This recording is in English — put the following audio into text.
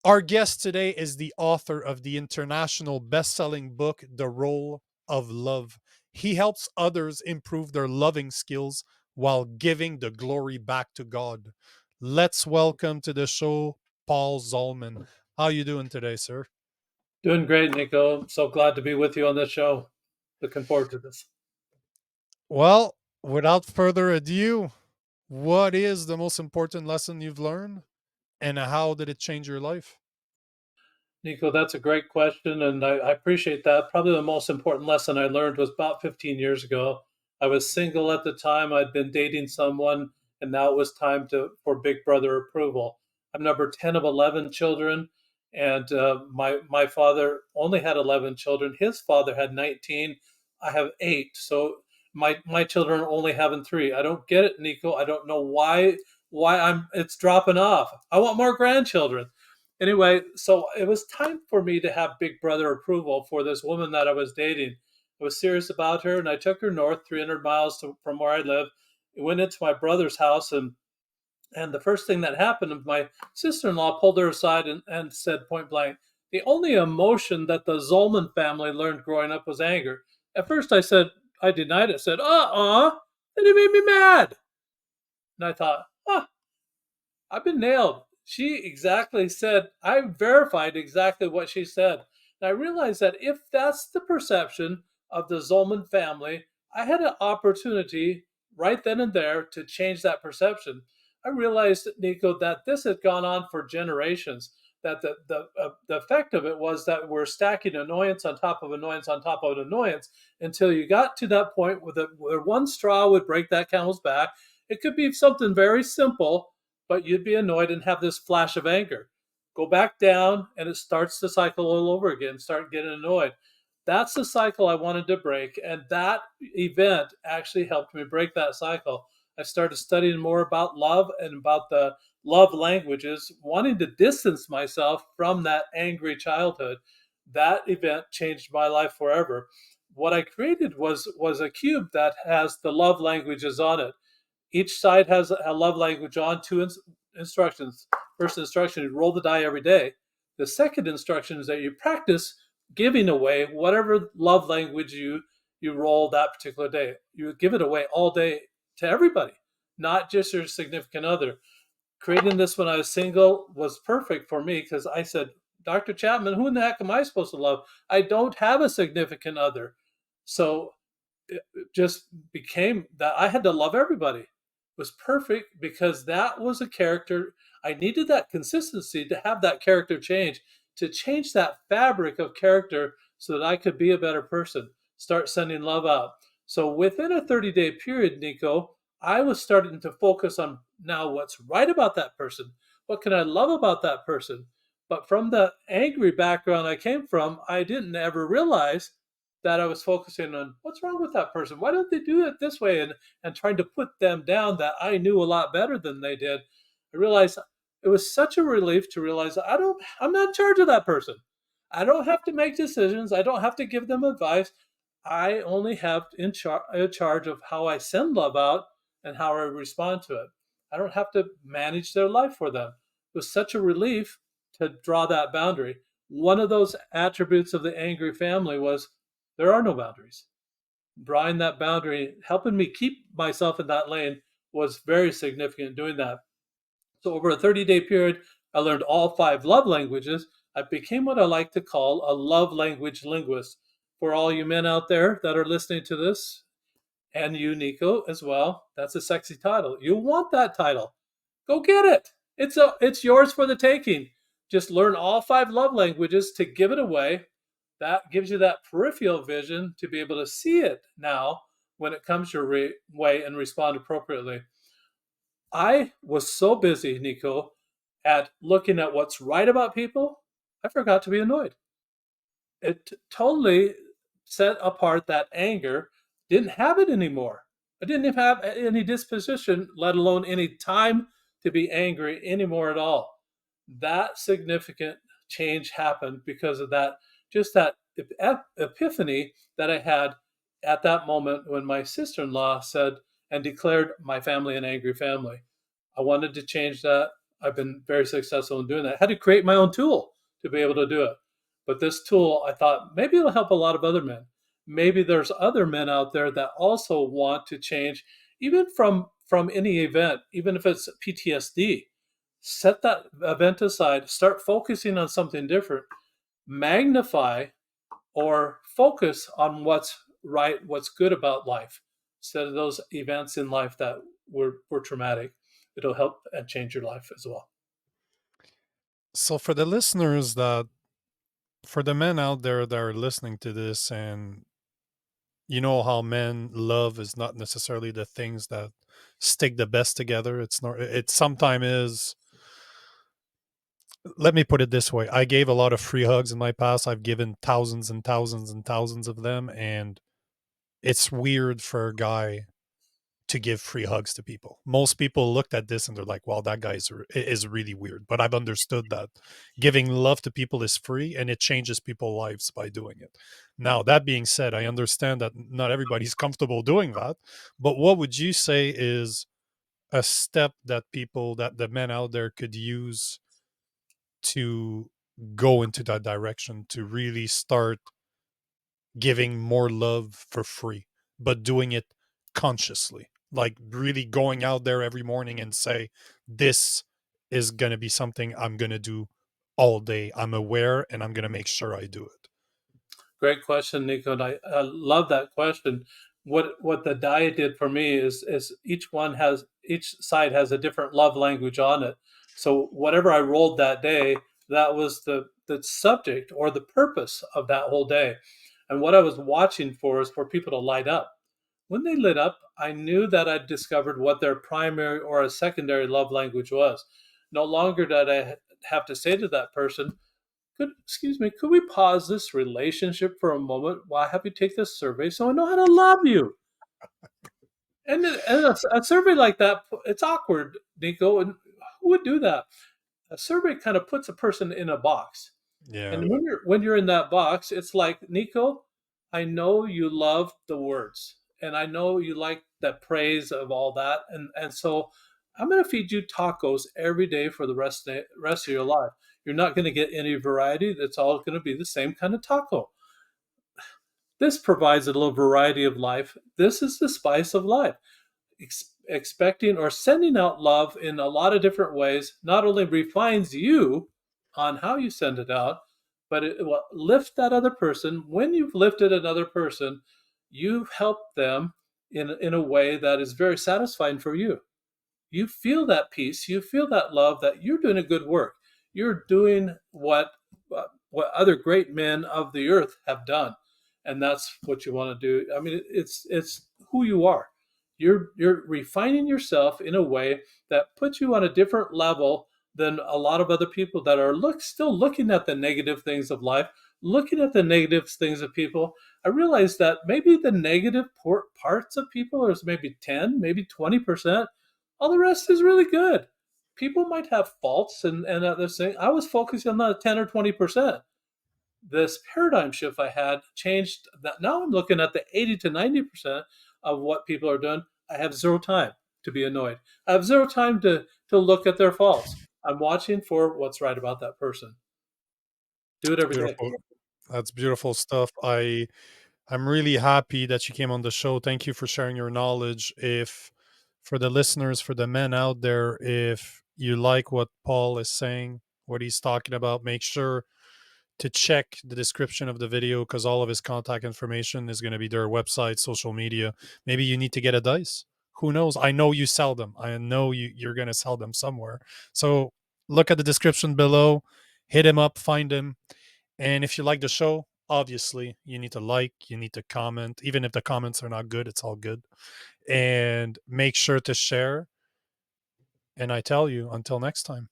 Our guest today is the author of the international best-selling book, The Role of Love. He helps others improve their loving skills while giving the glory back to God. Let's welcome to the show Paul Zolman. How you doing today, sir? Doing great, Nico. I'm so glad to be with you on this show. Looking forward to this. Well, without further ado, what is the most important lesson you've learned and how did it change your life? Nico, that's a great question, and I appreciate that. Probably the most important lesson I learned was about 15 years ago. I was single at the time. I'd been dating someone, and now it was time for Big Brother approval. I'm number 10 of 11 children, and my father only had 11 children. His father had 19. I have 8, so my children are only having 3. I don't get it, Nico. I don't know why it's dropping off. I want more grandchildren. Anyway, so it was time for me to have Big Brother approval for this woman that I was dating. I was serious about her, and I took her north 300 miles from where I live. We went into my brother's house, and the first thing that happened, my sister-in-law pulled her aside and said point blank, the only emotion that the Zolman family learned growing up was anger. At first I denied it, said, and it made me mad. And I thought, I've been nailed. She exactly said, I verified exactly what she said. And I realized that if that's the perception of the Zolman family, I had an opportunity right then and there to change that perception. I realized, Nico, that this had gone on for generations. That the effect of it was that we're stacking annoyance on top of annoyance on top of annoyance until you got to that point where one straw would break that camel's back. It could be something very simple, but you'd be annoyed and have this flash of anger. Go back down, and it starts the cycle all over again. Start getting annoyed. That's the cycle I wanted to break, and that event actually helped me break that cycle. I started studying more about love and about the love languages, wanting to distance myself from that angry childhood. That event changed my life forever. What I created was a cube that has the love languages on it. Each side has a love language on two instructions. First instruction, you roll the die every day. The second instruction is that you practice giving away whatever love language you roll that particular day. You give it away all day to everybody, not just your significant other. Creating this when I was single was perfect for me because I said, Dr. Chapman, who in the heck am I supposed to love? I don't have a significant other. So it just became that I had to love everybody. It was perfect because that was a character. I needed that consistency to have that character change, to change that fabric of character so that I could be a better person, start sending love out. So within a 30-day period, Nico, I was starting to focus on now what's right about that person. What can I love about that person? But from the angry background I came from, I didn't ever realize that I was focusing on what's wrong with that person. Why don't they do it this way? And trying to put them down that I knew a lot better than they did. I realized it was such a relief to realize I'm not in charge of that person. I don't have to make decisions. I don't have to give them advice. I only have in charge of how I send love out and how I respond to it. I don't have to manage their life for them. It was such a relief to draw that boundary. One of those attributes of the angry family was there are no boundaries. Drawing that boundary, helping me keep myself in that lane was very significant doing that. So over a 30-day period, I learned all 5 love languages. I became what I like to call a love language linguist. For all you men out there that are listening to this, and you, Nico, as well, that's a sexy title. You want that title. Go get it. It's yours for the taking. Just learn all 5 love languages to give it away. That gives you that peripheral vision to be able to see it now when it comes your way and respond appropriately. I was so busy, Nico, at looking at what's right about people, I forgot to be annoyed. It totally set apart that anger, didn't have it anymore. I didn't even have any disposition, let alone any time to be angry anymore at all. That significant change happened because of that, just that epiphany that I had at that moment when my sister in law said and declared my family an angry family. I wanted to change that. I've been very successful in doing that. I had to create my own tool to be able to do it. But this tool, I thought maybe it'll help a lot of other men. Maybe there's other men out there that also want to change, even from any event, even if it's PTSD. Set that event aside, start focusing on something different, magnify or focus on what's right, what's good about life, instead of those events in life that were traumatic. It'll help and change your life as well. So for the listeners that for the men out there that are listening to this, and you know how men love is not necessarily the things that stick the best together. It's not, it sometimes is. Let me put it this way. I gave a lot of free hugs in my past. I've given thousands and thousands and thousands of them, and it's weird for a guy to give free hugs to people. Most people looked at this and they're like, "Well, that guy is really weird." But I've understood that giving love to people is free, and it changes people's lives by doing it. Now, that being said, I understand that not everybody's comfortable doing that. But what would you say is a step that the men out there could use to go into that direction to really start giving more love for free, but doing it consciously? Like really going out there every morning and say, this is going to be something I'm going to do all day. I'm aware and I'm going to make sure I do it. Great question, Nico. And I love that question. What the diet did for me is each side has a different love language on it. So whatever I rolled that day, that was the subject or the purpose of that whole day. And what I was watching for is for people to light up. When they lit up, I knew that I'd discovered what their primary or a secondary love language was. No longer did I have to say to that person, excuse me, could we pause this relationship for a moment while I have you take this survey so I know how to love you? And a survey like that, it's awkward, Nico. And who would do that? A survey kind of puts a person in a box. Yeah. And when you're in that box, it's like, Nico, I know you love the words, and I know you like the praise of all that, and so I'm going to feed you tacos every day for the rest of your life. You're not going to get any variety. That's all going to be the same kind of taco. This provides a little variety of life. This is the spice of life. Expecting or sending out love in a lot of different ways not only refines you on how you send it out, but it will lift that other person. When you've lifted another person, you've helped them in a way that is very satisfying for you. You feel that peace, you feel that love, that you're doing a good work. You're doing what other great men of the earth have done, and that's what you want to do. I mean, it's who you are. You're refining yourself in a way that puts you on a different level than a lot of other people that are still looking at the negative things of life, looking at the negative things of people. I realize that maybe the negative parts of people is maybe 10, maybe 20%. All the rest is really good. People might have faults and other things. I was focusing on that 10 or 20%. This paradigm shift I had changed that. Now I'm looking at the 80 to 90% of what people are doing. I have zero time to be annoyed. I have zero time to look at their faults. I'm watching for what's right about that person. Do it every day. Beautiful. That's beautiful stuff. I'm really happy that you came on the show. Thank you for sharing your knowledge. If for the listeners, for the men out there, if you like what Paul is saying, what he's talking about, make sure to check the description of the video because all of his contact information is going to be their website, social media. Maybe you need to get a dice. Who knows? I know you sell them. I know you're going to sell them somewhere. So look at the description below, hit him up, find him. And if you like the show, obviously you need to like, you need to comment. Even if the comments are not good, it's all good. And make sure to share. And I tell you, until next time.